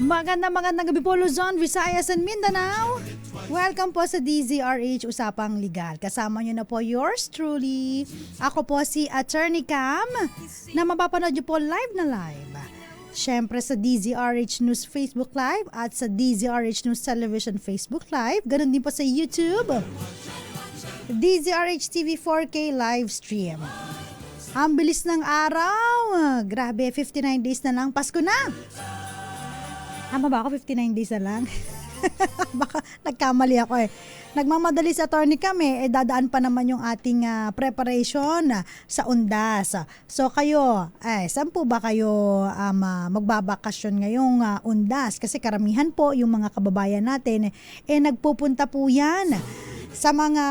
Magandang gabi po Luzon, Visayas and Mindanao. Welcome po sa DZRH Usapang Legal. Kasama nyo na po yours truly. Ako po si Attorney Cam na mapapanood nyo po live na live. Siyempre sa DZRH News Facebook Live at sa DZRH News Television Facebook Live. Ganun din po sa YouTube. DZRH TV 4K live stream. Ang bilis ng araw. Grabe, 59 days na lang. Pasko na. Tama ba ako? 59 days na lang? Baka nagkamali ako eh. Nagmamadali sa attorney kami, dadaan pa naman yung ating preparation sa Undas. So kayo, saan po ba kayo magbabakasyon ngayong Undas? Kasi karamihan po yung mga kababayan natin, nagpupunta po yan sa mga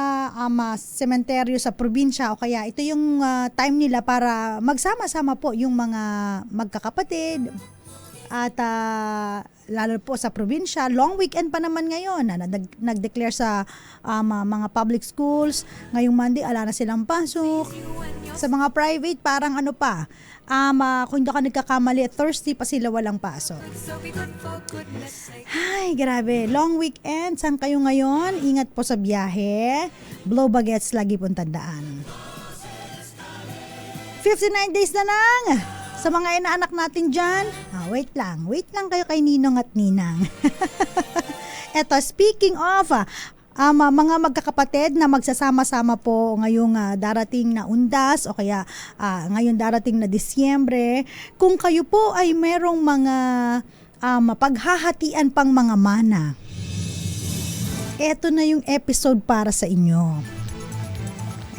sementeryo sa probinsya o kaya ito yung time nila para magsama-sama po yung mga magkakapatid. At lalo po sa probinsya, long weekend pa naman ngayon. Nag-declare sa mga public schools. Ngayong Monday, ala na silang pasok. Sa mga private, parang ano pa, kung hindi ka nagkakamali, Thursday pa sila walang pasok. Ay, grabe. Long weekend. Saan kayo ngayon? Ingat po sa biyahe. Blow bagets lagi pong tandaan. 59 days na lang. Sa mga inaanak natin dyan, wait lang kayo kay Ninong at Ninang. Eto, speaking of, mga magkakapatid na magsasama-sama po ngayong darating na Undas o kaya ngayon darating na Disyembre, kung kayo po ay merong mga paghahatian pang mga mana, eto na yung episode para sa inyo.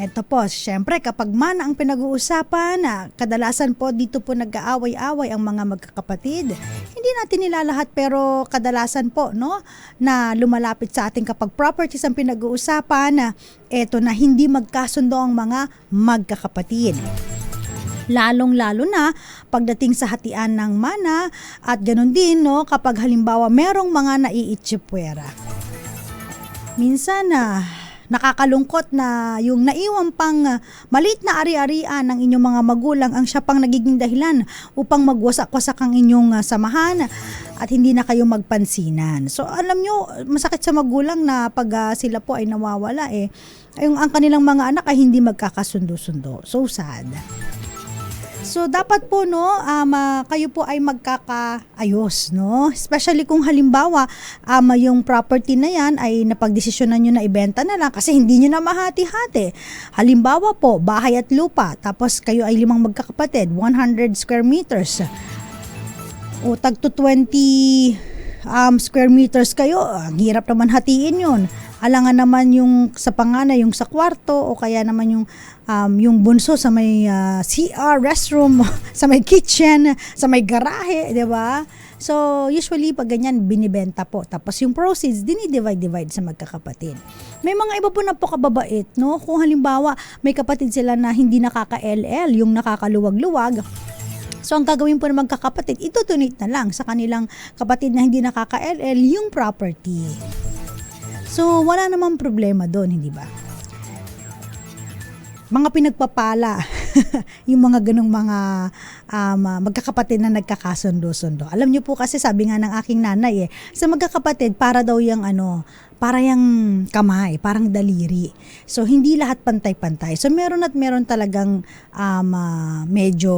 Ito po, syempre kapag mana ang pinag-uusapan, kadalasan po dito po nag-aaway-away ang mga magkakapatid. Hindi natin nilalahat pero kadalasan po na lumalapit sa atin kapag properties ang pinag-uusapan, eto na hindi magkasundo ang mga magkakapatid. Lalong-lalo na pagdating sa hatian ng mana at ganun din kapag halimbawa merong mga naiitsipwera. Minsan nakakalungkot na yung naiwan pang maliit na ari-arian ng inyong mga magulang ang siya pang nagiging dahilan upang magwasak-wasak ang inyong samahan at hindi na kayo magpansinan. So alam nyo, masakit sa magulang na pag sila po ay nawawala ang kanilang mga anak ay hindi magkakasundo-sundo. So sad. So dapat po kayo po ay magkakaayos, especially kung halimbawa yung property na yan ay napagdesisyonan nyo na ibenta na lang kasi hindi nyo na mahati-hati. Halimbawa po, bahay at lupa, tapos kayo ay 5 magkakapatid, 100 square meters. O tag to 20 square meters kayo, ang hirap naman hatiin yun. Alangan naman yung sa panganay, yung sa kwarto o kaya naman yung bunso sa may CR, restroom, sa may kitchen, sa may garahe, di ba? So, usually pag ganyan binibenta po. Tapos yung proceeds, dinidivide sa magkakapatid. May mga iba po na po kababait, Kung halimbawa may kapatid sila na hindi nakaka-LL, yung nakakaluwag-luwag, so ang gagawin po ng magkakapatid, ito-donate na lang sa kanilang kapatid na hindi nakaka-LL yung property. So, wala namang problema doon, hindi ba? Mga pinagpapala, yung mga ganong mga magkakapatid na nagkakasundo-sundo. Alam niyo po kasi sabi nga ng aking nanay sa magkakapatid para daw yung para yung kamay, parang daliri. So, hindi lahat pantay-pantay. So, meron at meron talagang medyo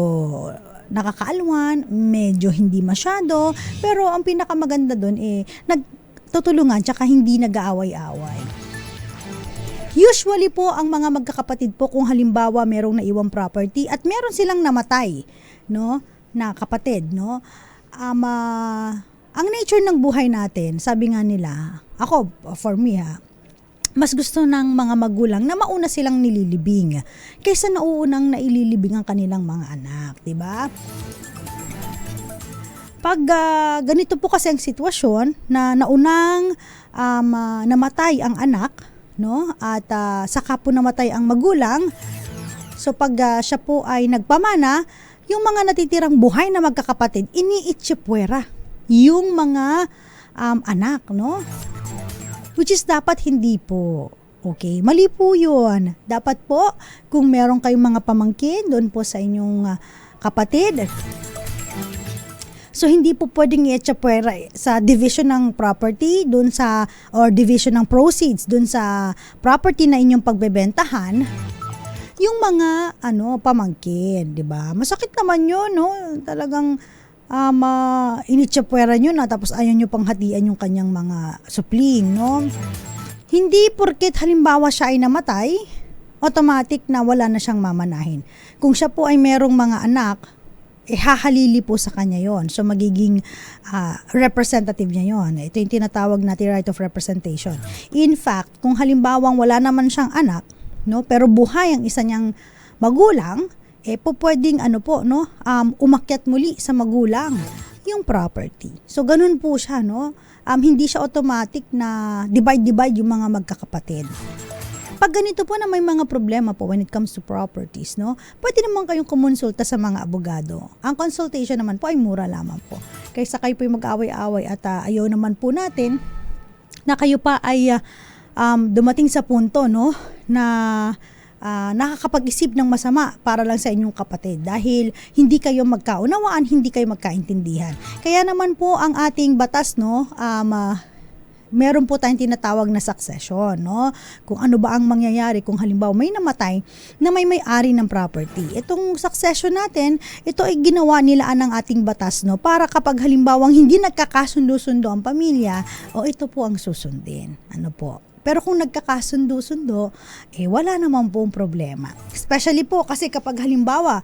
nakakaalwan, medyo hindi masyado. Pero ang pinakamaganda doon nagtutulungan tsaka hindi nag-aaway-away. Usually po ang mga magkakapatid po kung halimbawa merong naiwang property at meron silang namatay, na kapatid, ang nature ng buhay natin, sabi nga nila, ako for me mas gusto ng mga magulang na mauna silang nililibing kaysa nauunang naililibing ang kanilang mga anak, 'di ba? Pag ganito po kasi ang sitwasyon na naunang namatay ang anak, at saka po namatay ang magulang, so pag siya po ay nagpamana, yung mga natitirang buhay na magkakapatid, iniitsipwera yung mga anak, which is dapat hindi po. Okay, mali po yun. Dapat po, kung meron kayong mga pamangkin doon po sa inyong kapatid, So hindi po pwedeng i-echapwera sa division ng property dun sa or division ng proceeds dun sa property na inyong pagbebentahan yung mga pamangkin, 'di ba? Masakit naman 'yun, no? Talagang initsapwera nyo na tapos ayaw nyo pang hatian yung kanyang mga supling, no? Hindi porket halimbawa siya ay namatay, automatic na wala na siyang mamanahin. Kung siya po ay merong mga anak, hahalili po sa kanya yon. So magiging representative niya yon. Ito yung tinatawag natin right of representation. In fact, kung halimbawang wala naman siyang anak, no, pero buhay ang isa niyang magulang, po pwedeng umakyat muli sa magulang yung property. So ganun po siya, no? Hindi siya automatic na divide yung mga magkakapatid. Pag ganito po na may mga problema po when it comes to properties, no? Pwede naman kayong kumonsulta sa mga abogado. Ang consultation naman po ay mura lamang po. Kaysa kayo po yung mag-away-away at ayaw naman po natin na kayo pa ay dumating sa punto, no, na nakakapag-isip ng masama para lang sa inyong kapatid dahil hindi kayo magkaunawaan, hindi kayo magkaintindihan. Kaya naman po ang ating batas, no, meron po tayong tinatawag na succession, no? Kung ano ba ang mangyayari kung halimbawa may namatay na may-ari ng property. Itong succession natin, ito ay ginawa nilaan ng ating batas, no? Para kapag halimbawang hindi nagkakasundo-sundo ang pamilya, ito po ang susundin. Ano po? Pero kung nagkakasundo-sundo, wala naman pong problema. Especially po kasi kapag halimbawa,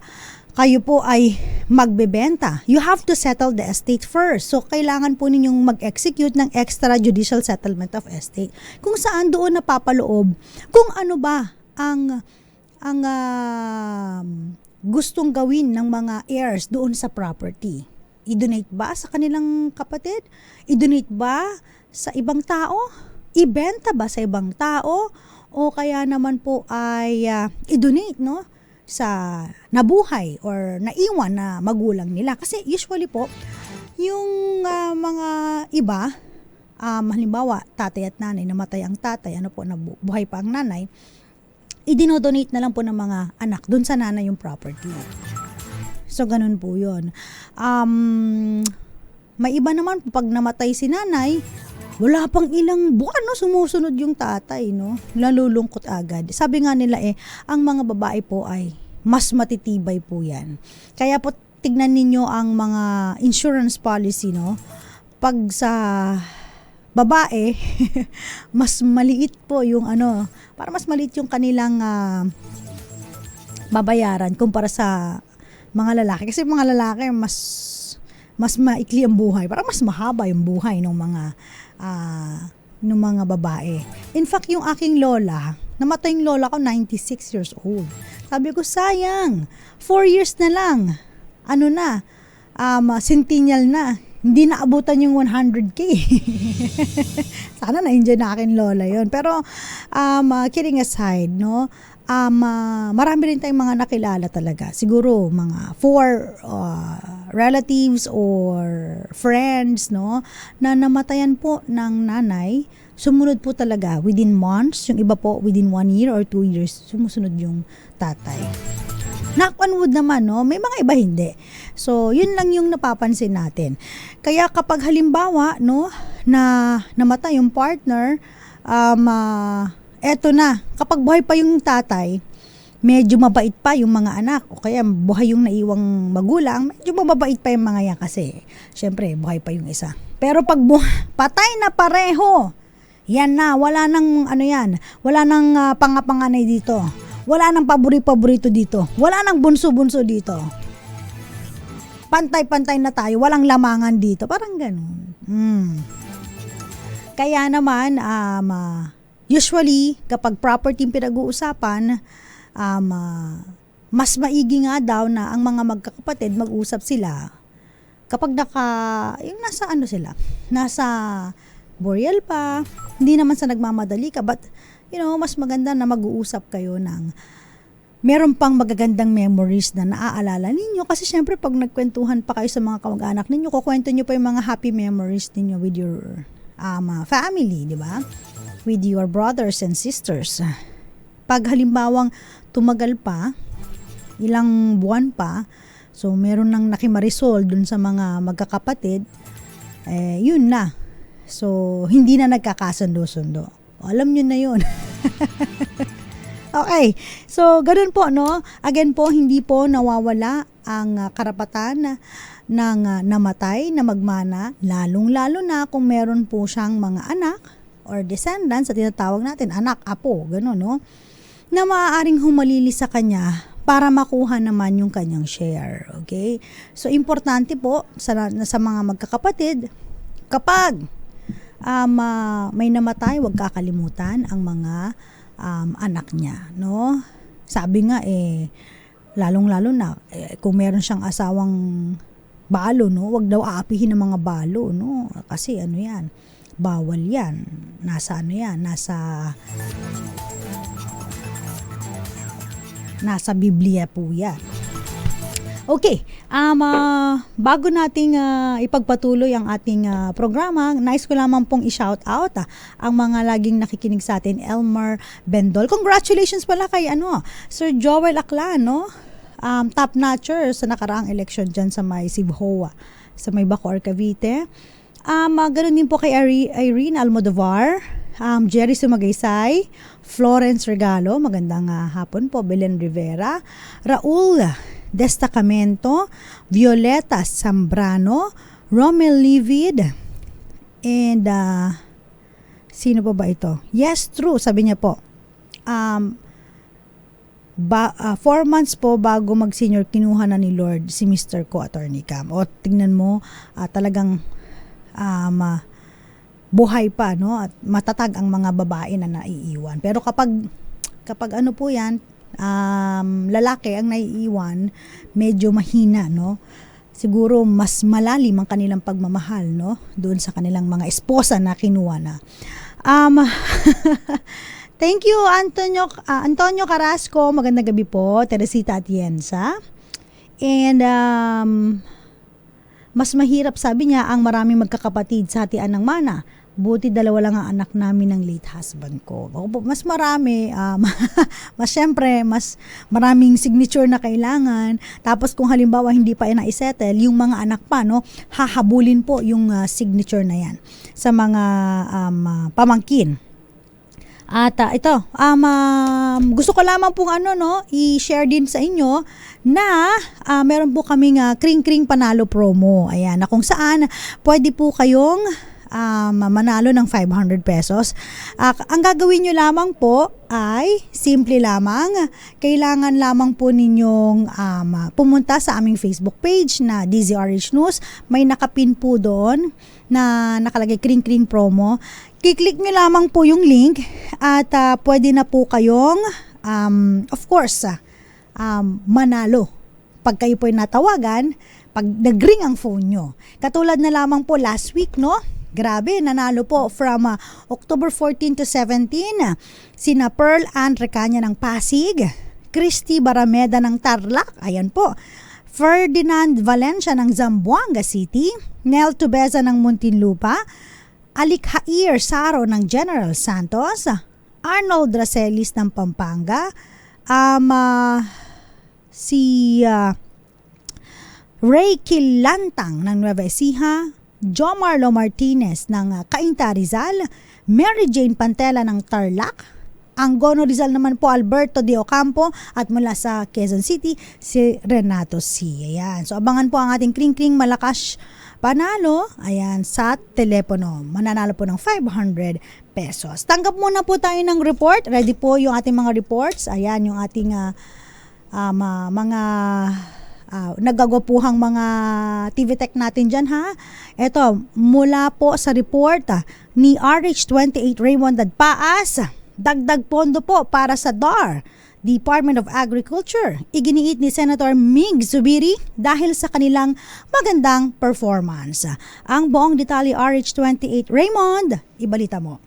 kayo po ay magbebenta, you have to settle the estate first. So, kailangan po ninyong mag-execute ng extrajudicial settlement of estate. Kung saan doon napapaloob, kung ano ba ang gustong gawin ng mga heirs doon sa property. I-donate ba sa kanilang kapatid? I-donate ba sa ibang tao? Ibenta ba sa ibang tao o kaya naman po ay i-donate, no, sa nabuhay or naiwan na magulang nila? Kasi usually po yung mga iba, halimbawa tatay at nanay, namatay ang tatay, nabuhay pa ang nanay, i-dinodonate na lang po ng mga anak dun sa nanay yung property. So ganun po yun. May iba naman pag namatay si nanay, wala pang ilang buwan, no, sumusunod yung tatay, no? Nalulungkot agad. Sabi nga nila ang mga babae po ay mas matitibay po yan. Kaya po tignan ninyo ang mga insurance policy, no? Pag sa babae, mas maliit po yung para mas maliit yung kanilang babayaran kumpara sa mga lalaki. Kasi mga lalaki mas maikli ang buhay. Parang mas mahaba yung buhay ng mga babae. In fact, yung aking lola, namatay yung lola ko 96 years old. Sabi ko, sayang, 4 years na lang. Centennial na. Hindi naabutan yung 100K. Sana na-enjoy na aking lola yon. Pero, kidding aside, no, marami rin tayong mga nakilala talaga. Siguro mga 4 relatives or friends, no, na namatayan po ng nanay. Sumunod po talaga within months, yung iba po within 1 year or 2 years sumusunod yung tatay. Knock on wood naman, no, may mga iba hindi. So yun lang yung napapansin natin. Kaya kapag halimbawa, no, na namatay yung partner, eto na, kapag buhay pa yung tatay, medyo mabait pa yung mga anak o kaya buhay yung naiwang magulang, medyo mababait pa yung mga yan kasi syempre buhay pa yung isa. Pero pag patay na pareho, yan na, wala nang wala nang pangapanganay dito, wala nang paborito dito, wala nang bunso dito, pantay-pantay na tayo, walang lamangan dito, parang ganun. Kaya naman usually kapag property yung pinag-uusapan, mas maigi nga daw na ang mga magkakapatid mag-usap sila kapag yung nasa burial pa, hindi naman sa nagmamadali ka, but mas maganda na mag-uusap kayo ng meron pang magagandang memories na naaalala ninyo kasi syempre pag nagkwentuhan pa kayo sa mga kamag-anak ninyo, kukwento nyo pa yung mga happy memories ninyo with your family, di ba? With your brothers and sisters. Pag halimbawang tumagal pa, ilang buwan pa, So meron nang nakimarisol dun sa mga magkakapatid, yun na. So hindi na nagkakasundo-sundo. Alam nyo na yun. Okay, so ganun po, no? Again po, hindi po nawawala ang karapatan ng namatay na magmana, lalong-lalo na kung meron po siyang mga anak or descendants, sa tinatawag natin, anak, apo, gano'n, no? Na maaaring humalili sa kanya para makuha naman yung kanyang share, okay? So, importante po sa mga magkakapatid, kapag may namatay, huwag kakalimutan ang mga anak niya, no? Sabi nga, lalong-lalo na, kung meron siyang asawang balo, no? Huwag daw aapihin ng mga balo, no? Kasi ano yan, bawal yan. Nasa ano yan, nasa Biblia po yan. Okay, bago nating ipagpatuloy ang ating programa, nais ko lamang pong i-shout out ang mga laging nakikinig sa atin. Elmer Bendol, congratulations pala kay Sir Joel Aklan, no? Top notcher sa nakaraang election dyan sa may Sibhoa, sa may Bacoor, Cavite. Ganun din po kay Irene Almodovar, Jerry Sumagaysay, Florence Regalo, magandang hapon po, Belen Rivera, Raul Destacamento, Violeta Zambrano, Romel Livid, and sino pa ba ito? Yes, true, sabi niya po. 4 months po bago mag-senior, kinuha na ni Lord si Mr. Ko, Attorney Cam. O tingnan mo, talagang buhay pa, no? At matatag ang mga babae na naiiwan. Pero kapag ano po yan, lalaki ang naiiwan, medyo mahina, no? Siguro mas malalim ang kanilang pagmamahal, no? Doon sa kanilang mga esposa na kinuha na. Thank you, Antonio Carrasco. Magandang gabi po. Teresita Atienza. And mas mahirap, sabi niya, ang maraming magkakapatid sa hatian ng mana. Buti 2 lang ang anak namin ng late husband ko. Mas marami, mas syempre, mas maraming signature na kailangan. Tapos kung halimbawa hindi pa na-isettle, yung mga anak pa, no, hahabulin po yung signature na yan sa mga pamangkin. At ito, gusto ko lamang pong i-share din sa inyo na meron po kaming Kring-Kring Panalo promo. Ayan, na kung saan pwede po kayong manalo ng 500 pesos. Ang gagawin nyo lamang po ay simple lamang. Kailangan lamang po ninyong pumunta sa aming Facebook page na DZRH News. May nakapin po doon na nakalagay Kring-Kring promo. Kiklik nyo lamang po yung link at pwede na po kayong of course manalo. Pag kayo po natawagan, pag nag-ring ang phone nyo. Katulad na lamang po last week, no? Grabe, nanalo po from October 14 to 17, sina Pearl Ann Recanya ng Pasig, Christy Barameda ng Tarlac, ayan po, Ferdinand Valencia ng Zamboanga City, Nel Tubeza ng Muntinlupa, Alikhair Saro ng General Santos, Arnold Racelis ng Pampanga, si Ray Kilantang ng Nueva Ecija, Jomarlo Martinez ng Cainta Rizal, Mary Jane Pantela ng Tarlac, Angono Rizal naman po Alberto de Ocampo, at mula sa Quezon City si Renato C. Ayan. So abangan po ang ating Kring-Kring Malakas Panalo, ayan, sa telepono. Mananalo po ng 500 pesos. Tanggap muna po tayo ng report. Ready po yung ating mga reports. Ayan yung ating mga nagagapuhang mga TV Tech natin dyan, ha. Ito, mula po sa report ni RH28 Raymond Dadpaas, dagdag pondo po para sa DAR, Department of Agriculture. Iginiit ni Senator Mig Zubiri dahil sa kanilang magandang performance. Ang buong detalye, RH28 Raymond, ibalita mo.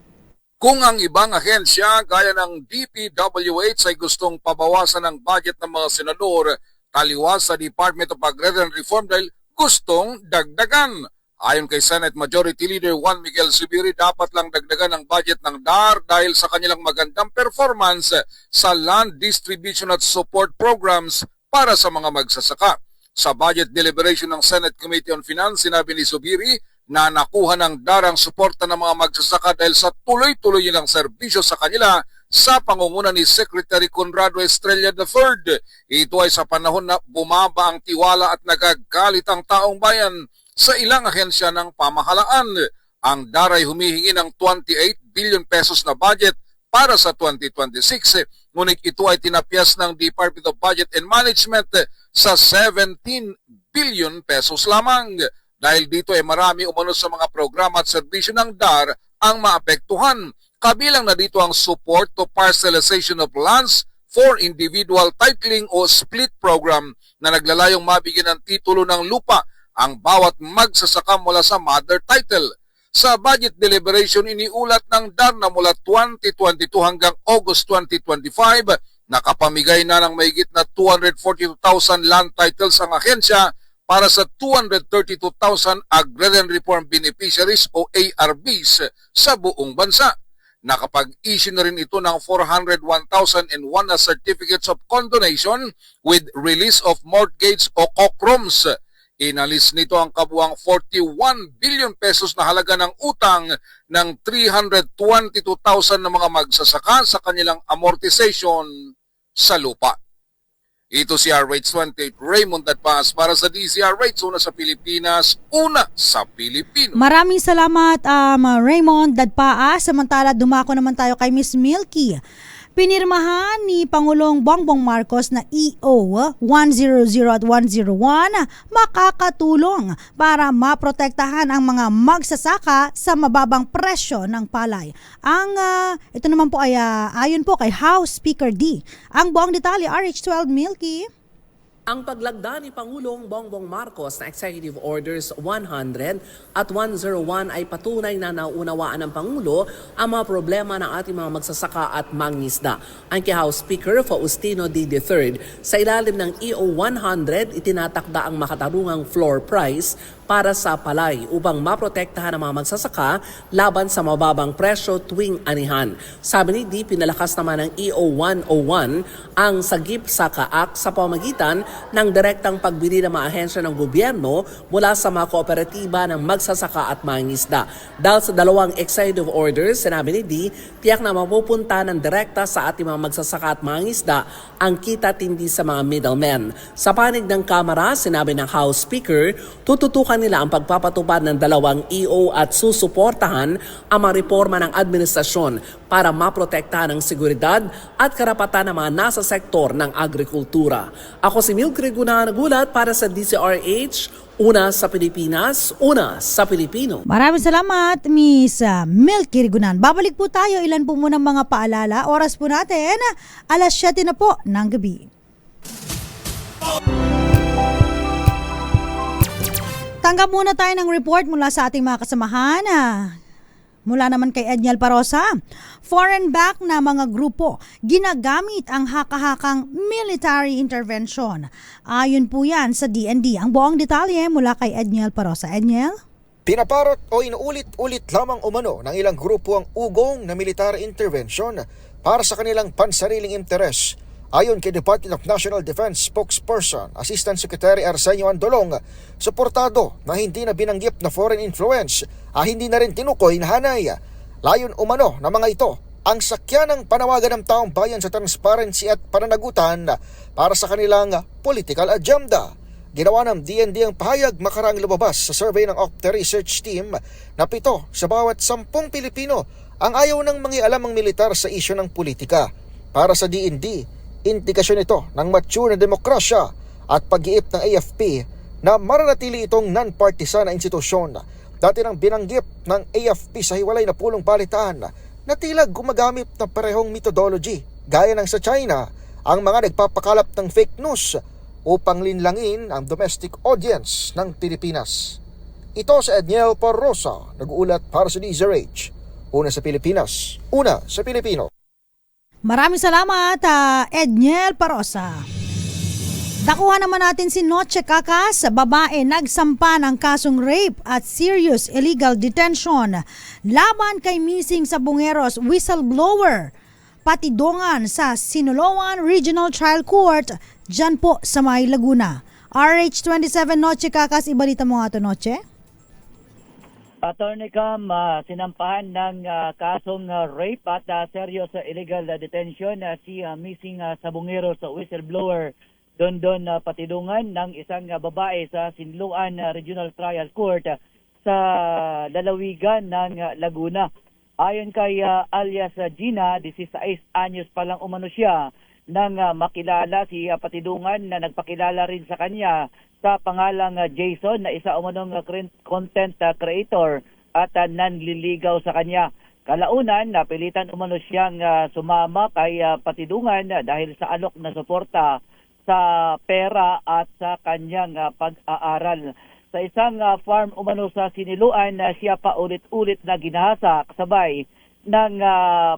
Kung ang ibang ahensya gaya ng DPWH ay gustong pabawasan ang budget ng mga senador, taliwas sa Department of Agrarian Reform dahil gustong dagdagan. Ayon kay Senate Majority Leader Juan Miguel Zubiri, dapat lang dagdagan ang budget ng DAR dahil sa kanilang magandang performance sa land distribution at support programs para sa mga magsasaka. Sa budget deliberation ng Senate Committee on Finance, sinabi ni Zubiri na nakuha ng darang suporta ng mga magsasaka dahil sa tuloy-tuloy nilang serbisyo sa kanila sa pangunguna ni Secretary Conrado Estrella III. Ito ay sa panahon na bumaba ang tiwala at nagagalit ang taong bayan sa ilang ahensya ng pamahalaan. Ang DAR ay humihingi ng 28 billion pesos na budget para sa 2026, ngunit ito ay tinapyas ng Department of Budget and Management sa 17 billion pesos lamang. Dahil dito ay marami umano sa mga programa at serbisyo ng DAR ang maapektuhan. Kabilang na dito ang support to parcelization of lands for individual titling o split program na naglalayong mabigyan ng titulo ng lupa ang bawat magsasaka mula sa mother title. Sa budget deliberation, iniulat ng DAR na mula 2022 hanggang August 2025, nakapamigay na ng mahigit na 242,000 land titles ang ahensya para sa 232,000 Agrarian Reform Beneficiaries o ARBs sa buong bansa. Nakapag-issue na rin ito ng 401,001 na certificates of condonation with release of mortgage o COCROMs. Inalis nito ang kabuang 41 billion pesos na halaga ng utang ng 322,000 na mga magsasaka sa kanilang amortization sa lupa. Ito si RH28 Raymond Dadpas para sa DZRH, una sa Pilipinas, una sa Pilipino. Maraming salamat Raymond Dadpaa. Samantala dumako naman tayo kay Miss Milky. Pinirmahan ni Pangulong Bongbong Marcos na EO 100 at 101 makakatulong para maprotektahan ang mga magsasaka sa mababang presyo ng palay. Ito naman po ay ayon po kay House Speaker D. Ang buong detalye, RH12 Milky. Ang paglagda ni Pangulong Bongbong Marcos na Executive Orders 100 at 101 ay patunay na naunawaan ng Pangulo ang mga problema ng ating mga magsasaka at mangingisda. Ang kay House Speaker Faustino D. III, sa ilalim ng EO 100, itinatakda ang makatarungang floor price para sa palay upang maprotektahan ang mga magsasaka laban sa mababang presyo tuwing anihan. Sabi ni D, pinalakas naman ng EO 101 ang sagip sa kaak sa pamagitan ng direktang pagbili ng mga ahensya ng gobyerno mula sa mga kooperatiba ng magsasaka at mangingisda. Dahil sa dalawang executive orders, sinabi ni D, tiyak na mapupunta ng direkta sa ating mga magsasaka at mangingisda ang kita tindi sa mga middlemen. Sa panig ng Kamara, sinabi ng House Speaker, tututukan nila ang pagpapatupad ng dalawang EO at susuportahan ang mga reforma ng administrasyon para maprotektahan ang seguridad at karapatan ng mga nasa sektor ng agrikultura. Ako si Milky Rigunan, nagulat para sa DZRH, una sa Pilipinas, una sa Pilipino. Maraming salamat, Miss Milky Rigunan. Babalik po tayo, ilan po muna mga paalala. Oras po natin, alas 7 na po ng gabi. Tanggap muna tayo ng report mula sa ating mga kasamahan. Mula naman kay Edniel Parosa, foreign-backed na mga grupo ginagamit ang haka-hakang military intervention. Ayon po yan sa DND. Ang buong detalye mula kay Edniel Parosa. Edniel? Pinaparot o inuulit-ulit lamang umano ng ilang grupo ang ugong na military intervention para sa kanilang pansariling interes. Ayon kay Department of National Defense spokesperson, Assistant Secretary Arsenio Andolong, suportado na hindi na binanggit na foreign influence hindi na rin tinukoy na hanay. Layon umano na mga ito ang sakyan ng panawagan ng taong bayan sa transparency at pananagutan para sa kanilang political agenda. Ginawa ng DND ang pahayag makaraang lumabas sa survey ng Octa Research Team na 7 sa bawat 10 Pilipino ang ayaw ng mangialam ang militar sa isyu ng politika. Para sa DND, indikasyon ito ng mature na demokrasya at pag-iip ng AFP na maranatili itong non-partisan na institusyon. Dati nang binanggit ng AFP sa hiwalay na pulong balitaan na tila gumagamit ng parehong methodology gaya ng sa China ang mga nagpapakalap ng fake news upang linlangin ang domestic audience ng Pilipinas. Ito sa Edniel Parrosa, nag-uulat para sa DZRH. Una sa Pilipinas, una sa Pilipino. Maraming salamat, Edniel Parosa. Nakuha naman natin si Noche Cacas, babae nagsampa ng kasong rape at serious illegal detention laban kay missing sa Bungeros whistleblower. Patidongan sa Sinaloan Regional Trial Court dyan po sa May Laguna. RH27 Noche Kakas, ibalita mo nga to, Noche? Attorney Cam, sinampahan ng kasong rape at serious illegal detention si missing sabungero sa whistleblower Dondon Patidungan ng isang babae sa Sinloan Regional Trial Court sa lalawigan ng Laguna. Ayon kay alias Gina, 16 anyos pa lang umano siya nang makilala si Patidungan na nagpakilala rin sa kanya sa pangalang Jason na isa umanong content creator at nanliligaw sa kanya. Kalaunan, napilitan umano siyang sumama kay Patidungan dahil sa alok na suporta sa pera at sa kanyang pag-aaral. Sa isang farm umano sa Siniluan, siya pa ulit-ulit na ginahasa kasabay ng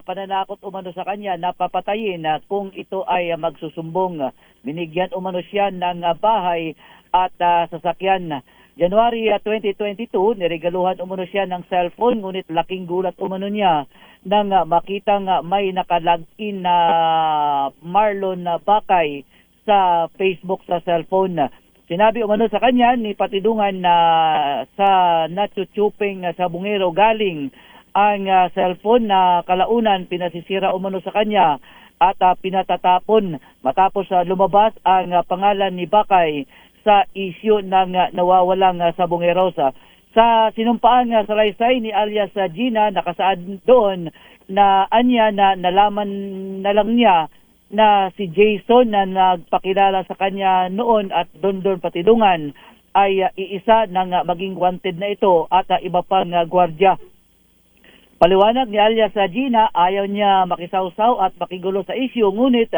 pananakot umano sa kanya na papatayin kung ito ay magsusumbong. Binigyan umano siya ng bahay at sasakyan. January 2022, niregaluhan umano siya ng cellphone, ngunit laking gulat umano niya nang makitang may nakalagin na Marlon Bakay sa Facebook sa cellphone. Sinabi umano sa kanya ni Patidungan na sa natutuping sa bungero galing ang cellphone na kalaunan pinasisira umano sa kanya at pinatatapon matapos lumabas ang pangalan ni Bakay sa isyu ng nawawalang sabongero. Sa sinumpaan salaysay ni alias Gina, nakasaad doon na anya na nalaman na lang niya na si Jason na nagpakilala sa kanya noon at Dondon Patidungan ay iisa ng maging wanted na ito at iba pang gwardya. Paliwanag ni alias Gina, ayaw niya makisawsaw at makigulo sa isyu, ngunit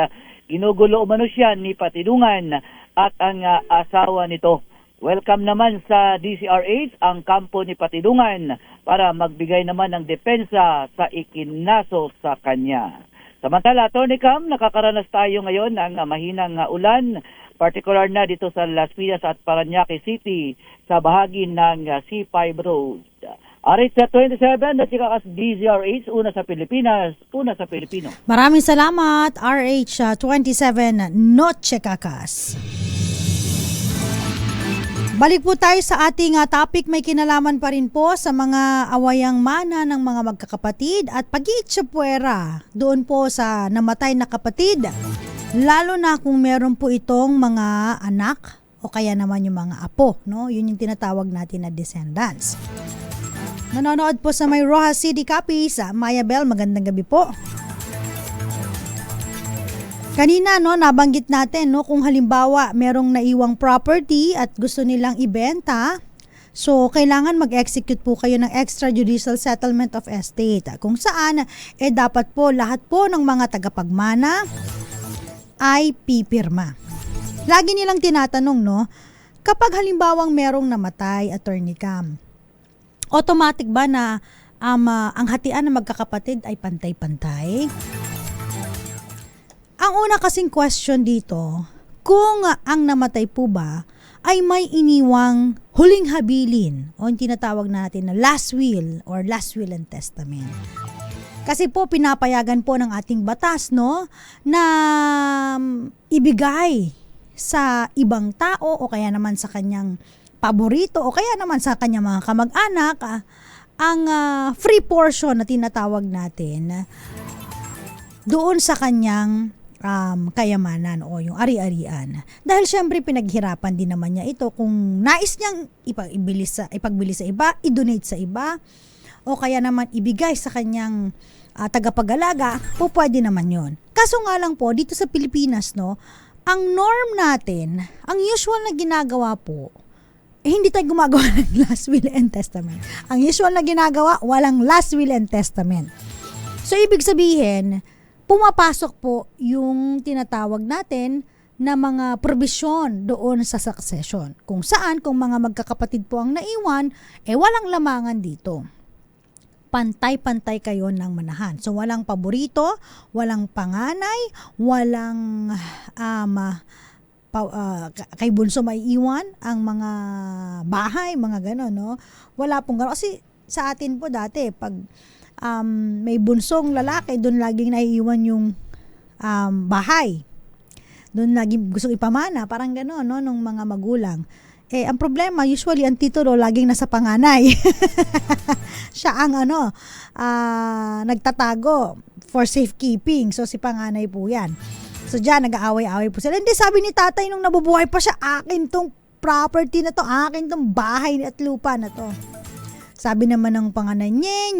ginugulo umano siya ni Patidungan at ang asawa nito. Welcome naman sa DCRH ang kampo ni Patidungan para magbigay naman ng depensa sa ikinaso sa kanya. Samantala, Attorney Cam, nakakaranas tayo ngayon ng mahinang ulan, particular na dito sa Las Piñas at Parañaque City sa bahagi ng C5 Road. RH27, Noche DZRH, una sa Pilipinas, una sa Pilipino. Maraming salamat, RH27 Noche Kakas. Balik po tayo sa ating topic, may kinalaman pa rin po sa mga awayang mana ng mga magkakapatid at pag-iitsapwera doon po sa namatay na kapatid. Lalo na kung meron po itong mga anak o kaya naman yung mga apo, no? Yun yung tinatawag natin na descendants. Nanonood po sa may Rojas City Capiz, Maya Bell, magandang gabi po. Kanina nabanggit natin kung halimbawa merong naiwang property at gusto nilang ibenta, so kailangan mag-execute po kayo ng extrajudicial settlement of estate, kung saan dapat po lahat po ng mga tagapagmana ay pipirma. Lagi nilang tinatanong kapag halimbawang merong namatay, Attorney Cam, automatic ba na ang hatian ng magkakapatid ay pantay-pantay? Ang una kasing question dito, kung ang namatay po ba ay may iniwang huling habilin o yung tinatawag natin na last will or last will and testament. Kasi po pinapayagan po ng ating batas na ibigay sa ibang tao o kaya naman sa kanyang paborito o kaya naman sa kanyang mga kamag-anak ang free portion na tinatawag natin doon sa kanyang kayamanan o yung ari-arian. Dahil syempre pinaghirapan din naman niya ito kung nais niyang ipagbili sa iba, i-donate sa iba o kaya naman ibigay sa kanyang tagapag-alaga, po pwede naman yon. Kaso nga lang po dito sa Pilipinas ang norm natin, ang usual na ginagawa po, hindi tayo gumagawa ng last will and testament. Ang usual na ginagawa, walang last will and testament. So ibig sabihin, pumapasok po yung tinatawag natin na mga probisyon doon sa succession. Kung saan, kung mga magkakapatid po ang naiwan, walang lamangan dito. Pantay-pantay kayo ng manahan. So, walang paborito, walang panganay, walang kay bunso may iwan, ang mga bahay, mga gano'n, Wala pong gano'n. Kasi sa atin po dati, pag may bunsong lalaki, doon laging naiiwan yung bahay. Doon lagi gusto ipamana, parang gano'n, no, nung mga magulang. Ang problema, usually, ang titulo laging nasa panganay. Siya ang nagtatago for safekeeping. So, si panganay po yan. So, dyan, nag-aaway-aaway po sila. Hindi, sabi ni tatay nung nabubuhay pa siya, akin tong property na to, akin tong bahay at lupa na to. Sabi naman ng panganay, nye,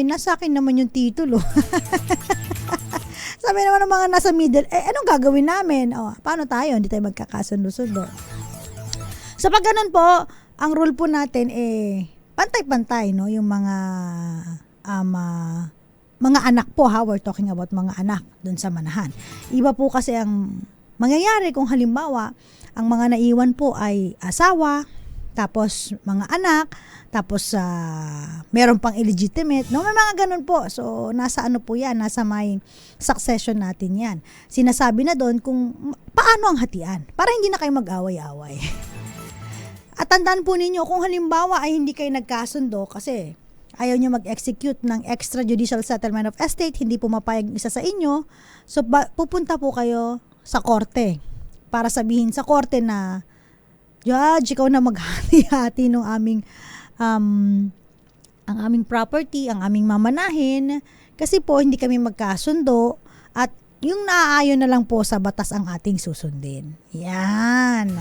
nasa akin naman yung titulo. Sabi naman ng mga nasa middle, anong gagawin namin? Paano tayo? Hindi tayo magkakasundo-sundo. So pag ganun po, ang rule po natin pantay-pantay, no, yung mga anak po, ha, we're talking about mga anak dun sa manahan. Iba po kasi ang mangyayari kung halimbawa ang mga naiwan po ay asawa, tapos mga anak, tapos meron pang illegitimate, no, may mga ganun po. So nasa po yan, nasa may succession natin yan. Sinasabi na doon kung paano ang hatian para hindi na kayo mag-away-away. At tandaan po ninyo, kung halimbawa ay hindi kayo nagkasundo kasi ayaw nyo mag-execute ng extrajudicial settlement of estate, hindi po mapayag isa sa inyo, so pupunta po kayo sa korte para sabihin sa korte na, Judge, ikaw na maghati-hati ng aming ang aming property, ang aming mamanahin, kasi po hindi kami magkasundo at yung naaayon na lang po sa batas ang ating susundin. Yan.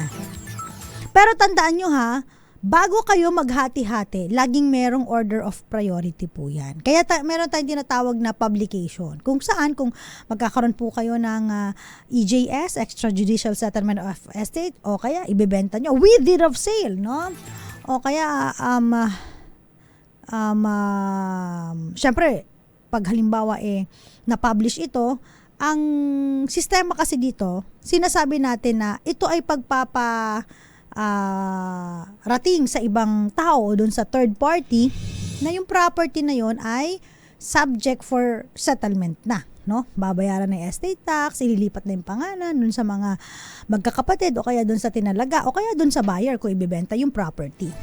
Pero tandaan nyo, ha, bago kayo maghati-hati, laging merong order of priority po yan. Kaya meron tayong tinatawag na publication. Kung saan, kung magkakaroon po kayo ng EJS, Extrajudicial Settlement of Estate, o kaya ibebenta nyo with deed of sale, no? O kaya, syempre, pag halimbawa na-publish ito, ang sistema kasi dito, sinasabi natin na ito ay rating sa ibang tao doon sa third party na yung property na yon ay subject for settlement na, no? Babayaran ng estate tax, ililipat na yung pangalan doon sa mga magkakapatid o kaya doon sa tinalaga o kaya doon sa buyer kung ibebenta yung property.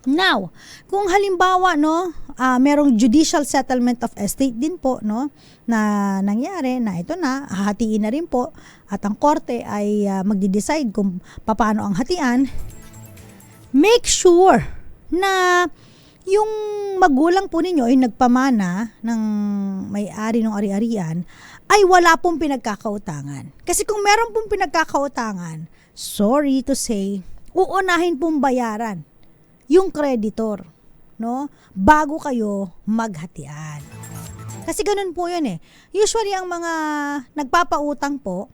Now, kung halimbawa, no, merong judicial settlement of estate din po, no, na nangyari na ito na, hahatiin na rin po at ang korte ay magde-decide kung paano ang hatian, make sure na yung magulang po ninyo ay nagpamana ng may-ari ng ari-arian ay wala pong pinagkakautangan. Kasi kung meron pong pinagkakautangan, sorry to say, uunahin pong bayaran yung creditor, no, bago kayo maghatian. Kasi ganun po yun Usually ang mga nagpapautang po,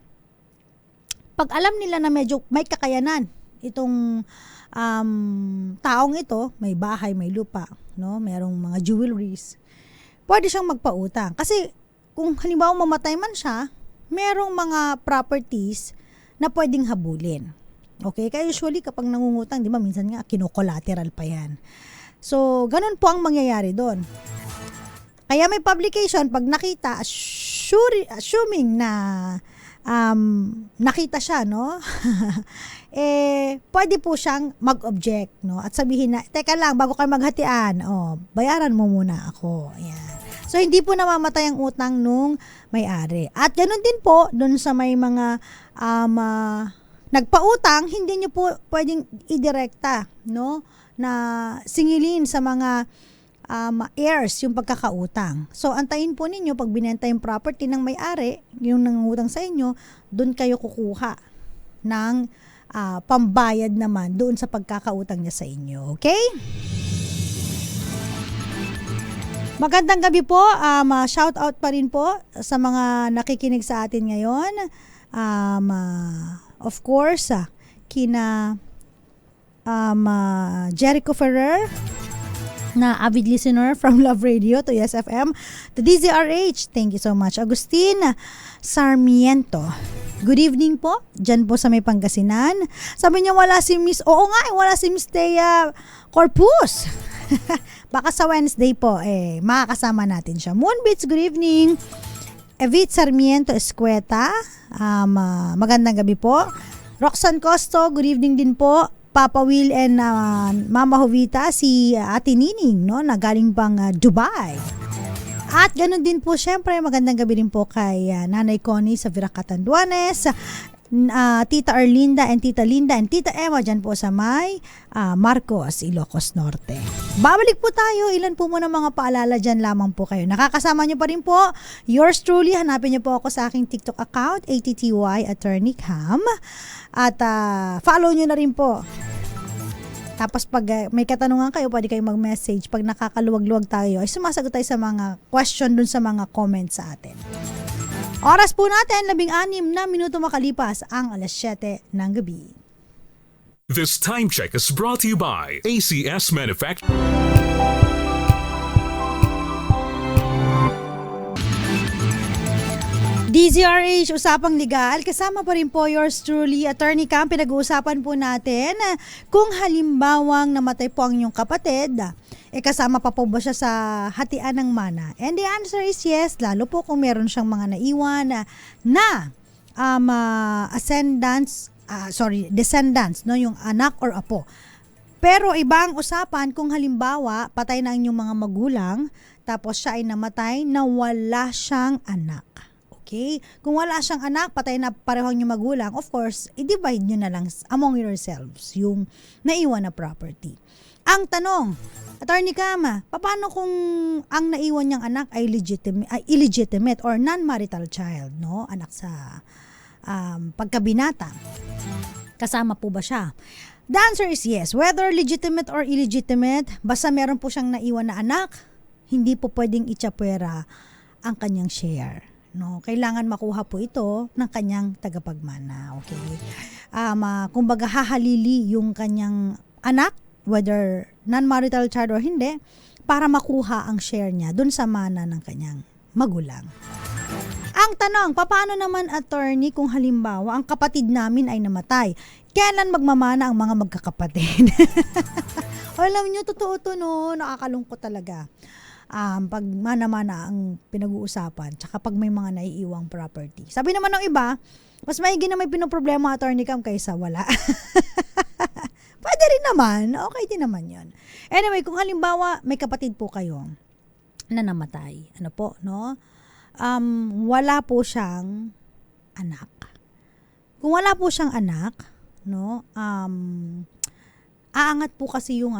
pag alam nila na medyo may kakayanan itong taong ito, may bahay, may lupa, no, merong mga jewelries, pwede siyang magpautang. Kasi kung halimbawa mamatay man siya, merong mga properties na pwedeng habulin. Okay? Kaya usually kapag nangungutang, di ba, minsan nga kinokolateral pa yan. So, ganun po ang mangyayari doon. Kaya may publication, pag nakita, assuming na nakita siya, no? Pwede po siyang mag-object, no? At sabihin na, teka lang, bago kayo maghatian, bayaran mo muna ako. Ayan. So, hindi po namamatay ang utang nung may-ari. At ganun din po, doon sa may mga nagpautang, hindi nyo po pwedeng idirekta, no, na singilin sa mga heirs yung pagkakautang. So, antayin po ninyo pag binenta yung property ng may-ari, yung nangungutang sa inyo, doon kayo kukuha ng pambayad naman doon sa pagkakautang niya sa inyo. Okay? Magandang gabi po. Shout out pa rin po sa mga nakikinig sa atin ngayon. Of course, kina Jericho Ferrer, na avid listener from Love Radio to Yes FM, to DZRH, thank you so much. Agustin Sarmiento, good evening po, dyan po sa may Pangasinan. Sabi niya wala si Miss, oo nga, wala si Miss Thea Corpus. Baka sa Wednesday po, makakasama natin siya. Moonbeats, good evening. Evit Sarmiento Escueta, magandang gabi po. Roxanne Costo, good evening din po. Papa Will and Mama Jovita, si Ate Nining, no, na galing pang Dubai. At ganun din po, syempre, magandang gabi rin po kay Nanay Connie sa Viracatanduanes, Tita Erlinda and Tita Linda and Tita Emma dyan po sa may Marcos, Ilocos Norte. Babalik po tayo. Ilan po muna mga paalala dyan lamang po kayo. Nakakasama nyo pa rin po yours truly. Hanapin nyo po ako sa aking TikTok account, ATTY Attorney Cam. At follow nyo na rin po. Tapos pag may katanungan kayo, pwede kayong mag-message. Pag nakakaluwag-luwag tayo, ay sumasagot tayo sa mga question dun sa mga comments sa atin. Oras po natin, 16 na minuto makalipas ang 7:00 ng gabi. This time check is brought to you by ACS Manufacturing. DZRH, Usapang Legal. Kasama pa rin po yours truly, Attorney Cam. Pinag-uusapan po natin kung halimbawang namatay po ang inyong kapatid, kasama pa po ba siya sa hatian ng mana? And the answer is yes, lalo po kung meron siyang mga naiwan na descendants, no, yung anak or apo. Pero ibang usapan kung halimbawa patay na ang inyong mga magulang, tapos siya ay namatay na wala siyang anak. Okay? Kung wala siyang anak, patay na pareho ang inyong magulang, of course, i-divide nyo na lang among yourselves yung naiwan na property. Ang tanong, Attorney Cam, paano kung ang naiwan niyang anak ay illegitimate or non-marital child, no? Anak sa pagkabinata. Kasama po ba siya? The answer is yes. Whether legitimate or illegitimate, basta meron po siyang naiwan na anak, hindi po pwedeng itsapwera ang kanyang share. No, kailangan makuha po ito ng kanyang tagapagmana. Okay? Kumbaga hahalili yung kanyang anak, whether non-marital child or hindi, para makuha ang share niya dun sa mana ng kanyang magulang. Ang tanong, paano naman, attorney, kung halimbawa ang kapatid namin ay namatay? Kailan magmamana ang mga magkakapatid? Alam niyo, totoo to, no? Nakakalungkot talaga. Pag mana-mana ang pinag-uusapan, tsaka pag may mga naiiwang property. Sabi naman ng iba, mas maigi na may pinoproblema, Attorney Cam, kaysa wala. Pwede rin naman. Okay din naman yon. Anyway, kung halimbawa may kapatid po kayo na namatay, ano po, no? Wala po siyang anak. Kung wala po siyang anak, no? Aangat po kasi yung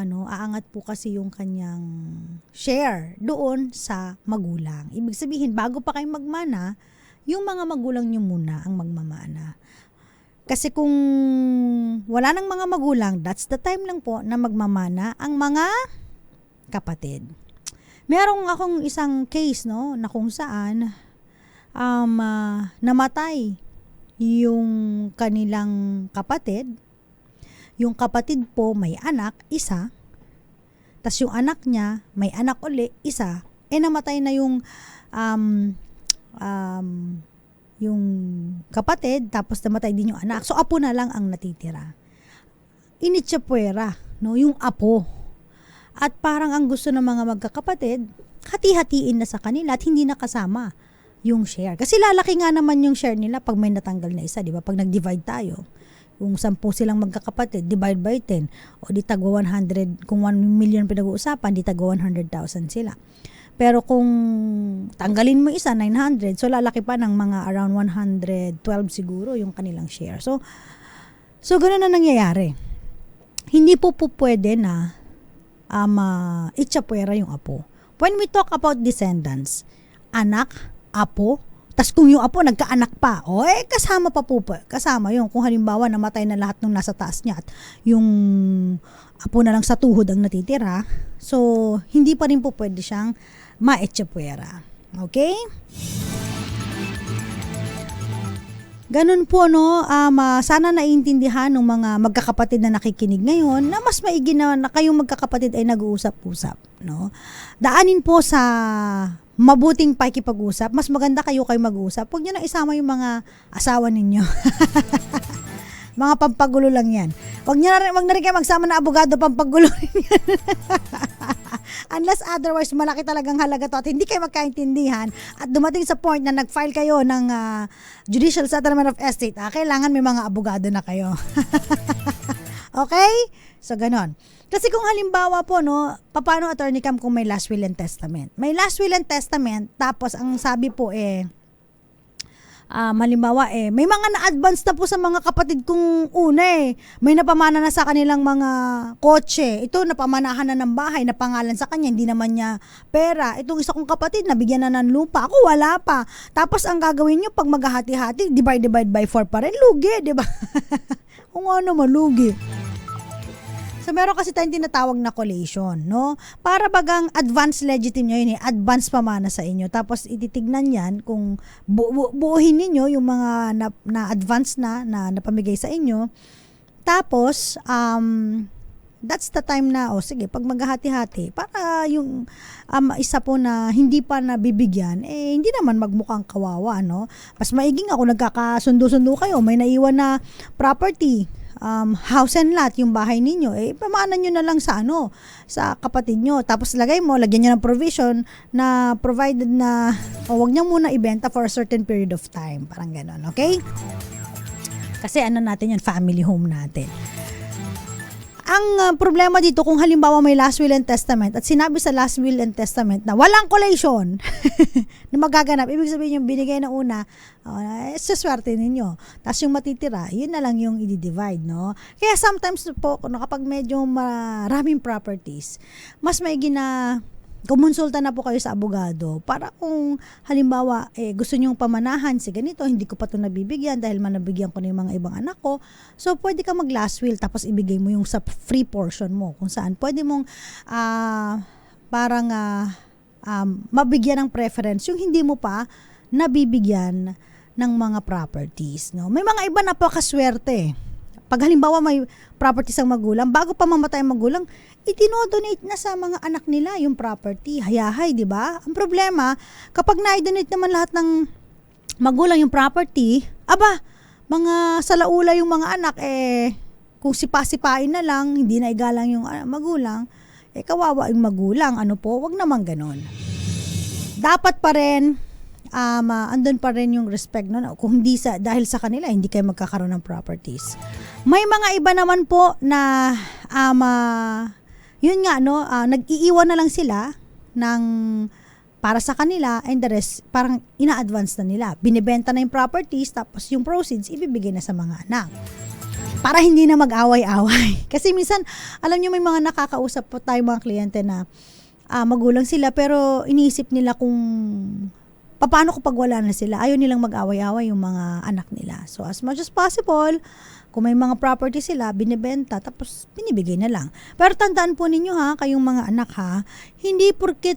kanyang share doon sa magulang. Ibig sabihin, bago pa kayo magmana, yung mga magulang nyo muna ang magmamana. Kasi kung wala nang mga magulang, that's the time lang po na magmamana ang mga kapatid. Merong akong isang case, no, na kung saan namatay yung kanilang kapatid. Yung kapatid po may anak, isa. Tas yung anak niya, may anak uli, isa. Namatay na yung kapatid, tapos namatay din yung anak. So, apo na lang ang natitira. Initsapwera, no? Yung apo. At parang ang gusto ng mga magkakapatid, hati-hatiin na sa kanila at hindi nakasama yung share. Kasi lalaki nga naman yung share nila pag may natanggal na isa, di ba? Pag nag-divide tayo. Kung 10 silang magkakapatid, divide by 10. O di tagwa 100, kung 1 million pinag-uusapan, di tagwa 100,000 sila. Pero kung tanggalin mo isa, 900, so lalaki pa ng mga around 112 siguro yung kanilang share. So ganoon na nangyayari. Hindi po pwede na itsapwera yung apo. When we talk about descendants, anak, apo, tas kung yung apo nagkaanak pa, kasama pa po. Kasama yung kung halimbawa namatay na lahat ng nasa taas niya at yung apo na lang sa tuhod ang natitira. So, hindi pa rin po pwede siyang maetsapwera. Okay? Ganun po, no, sana naiintindihan ng mga magkakapatid na nakikinig ngayon na mas maigi na kayong magkakapatid ay nag-uusap-usap, no? Daanin po sa mabuting pakikipag-usap. Mas maganda kayo mag-usap. Huwag nyo na isama yung mga asawa ninyo. Mga pampagulo lang yan. Huwag na rin kayo magsama na abogado, pampagulo rin yan. Unless otherwise, malaki talagang halaga to at hindi kayo magkaintindihan at dumating sa point na nag-file kayo ng Judicial Settlement of Estate, kailangan may mga abogado na kayo. Okay? So, ganon. Kasi kung halimbawa po, no, paano Attorney Cam kung may last will and testament? May last will and testament, tapos ang sabi po halimbawa may mga na-advance na po sa mga kapatid kong una may napamana na sa kanilang mga kotse. Ito, napamanahan na ng bahay, napangalan sa kanya, hindi naman niya pera. Itong isa kong kapatid, nabigyan na ng lupa. Ako, wala pa. Tapos, ang gagawin nyo, pag maghahati-hati, divide by 4 pa rin. Lugi, di ba? Kung ano, malugi. So, meron kasi tayong tinatawag na collation, no? Para bagang advance legitim nyo yun advance pamana sa inyo. Tapos, ititignan yan kung buuhin ninyo yung mga na-advance na napamigay sa inyo. Tapos, that's the time na, sige, pag maghahati-hati, para yung isa po na hindi pa nabibigyan, hindi naman magmukhang kawawa, no? Mas maiging ako, nagkakasundo-sundo kayo, may naiwan na property, house and lot, yung bahay ninyo, pamana nyo na lang sa sa kapatid nyo. Tapos lagyan nyo ng provision na provided na, wag nyo muna ibenta for a certain period of time. Parang ganon, okay? Kasi natin yan, family home natin. Ang problema dito, kung halimbawa may last will and testament at sinabi sa last will and testament na walang collation na magaganap, ibig sabihin yung binigay na una, swerte ninyo. Tapos yung matitira, yun na lang yung i-divide, no? Kaya sometimes po, kapag medyo maraming properties, mas maigi na kumonsulta na po kayo sa abogado para kung halimbawa gusto nyong pamanahan si ganito, hindi ko pa ito nabibigyan dahil manabigyan ko na yung mga ibang anak ko, so pwede ka mag last will tapos ibigay mo yung sa free portion mo kung saan pwede mong mabigyan ng preference yung hindi mo pa nabibigyan ng mga properties, no? May mga iba napakaswerte. Pag halimbawa may properties ang magulang, bago pa mamatay ang magulang, itinodonate na sa mga anak nila yung property. Hayahay, di ba? Ang problema, kapag na-donate naman lahat ng magulang yung property, mga salaula yung mga anak, kung sipa-sipain na lang, hindi na igalang yung magulang, kawawa yung magulang. Wag naman ganon. Dapat pa rin, andun pa rin yung respect, no? Kung hindi dahil sa kanila, hindi kayo magkakaroon ng properties. May mga iba naman po na yun nga, no, nag-iiwan na lang sila ng para sa kanila and the rest, parang ina-advance na nila. Binibenta na yung properties, tapos yung proceeds, ibibigay na sa mga anak. Para hindi na mag-away-away. Kasi minsan, alam nyo, may mga nakakausap po tayo mga kliyente na magulang sila, pero iniisip nila kung paano kung pag wala na sila, ayaw nilang mag-away-away yung mga anak nila. So, as much as possible, kung may mga property sila, binibenta, tapos binibigay na lang. Pero tandaan po ninyo kayong mga anak hindi porket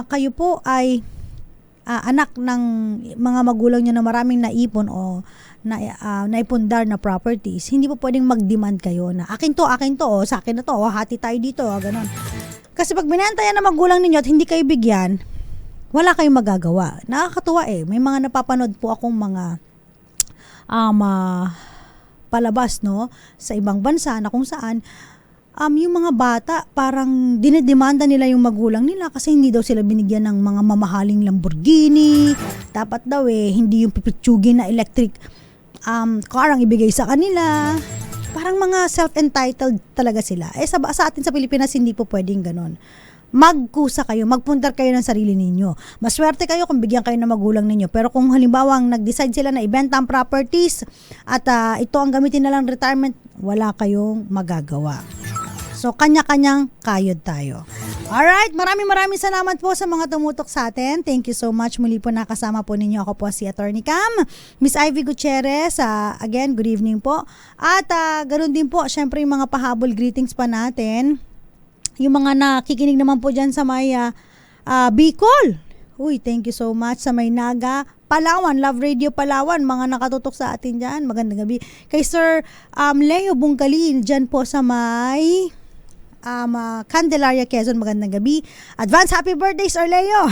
kayo po ay anak ng mga magulang nyo na maraming naipon o naipundar na properties, hindi po pwedeng mag-demand kayo na akin to, sa akin na to, hati tayo dito, ganon. Kasi pag binenta yan na magulang ninyo at hindi kayo bigyan, wala kayong magagawa. Nakakatuwa may mga napapanood po akong mga palabas, no, sa ibang bansa na kung saan yung mga bata parang dinedemanda nila yung magulang nila kasi hindi daw sila binigyan ng mga mamahaling Lamborghini. Dapat daw hindi yung pipitsugin na electric car ang ibigay sa kanila. Parang mga self-entitled talaga sila. Sa atin sa Pilipinas hindi po pwedeng ganon. Magkusa kayo, magpundar kayo ng sarili ninyo. Maswerte kayo kung bigyan kayo ng magulang ninyo. Pero kung halimbawa nag-decide sila na ibenta ang properties at ito ang gamitin na lang retirement, wala kayong magagawa. So, kanya-kanyang kayod tayo. Alright, maraming salamat po sa mga tumutok sa atin. Thank you so much. Muli po nakasama po ninyo. Ako po si Attorney Cam. Miss Ivy Gutierrez, again, good evening po. At ganoon din po, syempre yung mga pahabol greetings pa natin. Yung mga nakikinig naman po dyan sa may Bicol. Uy, thank you so much sa may Naga, Palawan, Love Radio Palawan, mga nakatutok sa atin dyan. Magandang gabi. Kay Sir Leo Bungkalin, dyan po sa may Candelaria, Quezon, magandang gabi. Advance happy birthday, Sir Leo.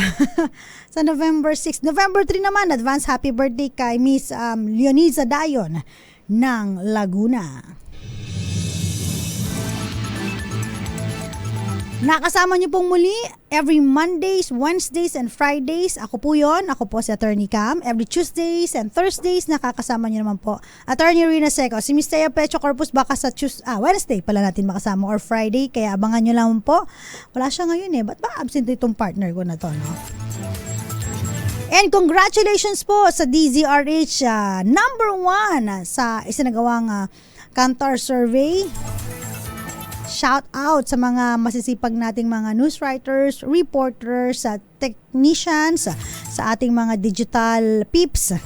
Sa November 6. November 3 naman, advance happy birthday kay Miss Leoniza Dayon ng Laguna. Nakasama niyo pong muli every Mondays, Wednesdays, and Fridays. Ako po yon. Ako po si Attorney Cam. Every Tuesdays and Thursdays, nakakasama niyo naman po Attorney Rina Seco. Si Ms. Thea Pecho Corpus baka sa Wednesday pala natin makasama or Friday. Kaya abangan niyo lang po. Wala siya ngayon eh. Ba't ba absent itong partner ko na to, no? And congratulations po sa DZRH number 1 sa isinagawang Kantar Survey. Shout out sa mga masisipag nating mga news writers, reporters, technicians, sa ating mga digital peeps.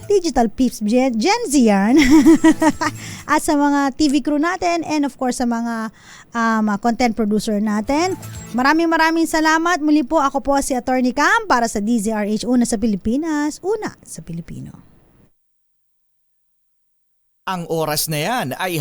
Digital peeps, Gen Z yan. At sa mga TV crew natin and of course sa mga content producer natin. Maraming salamat. Muli po ako po si Attorney Cam para sa DZRH, una sa Pilipinas, una sa Pilipino. Ang oras na yan ay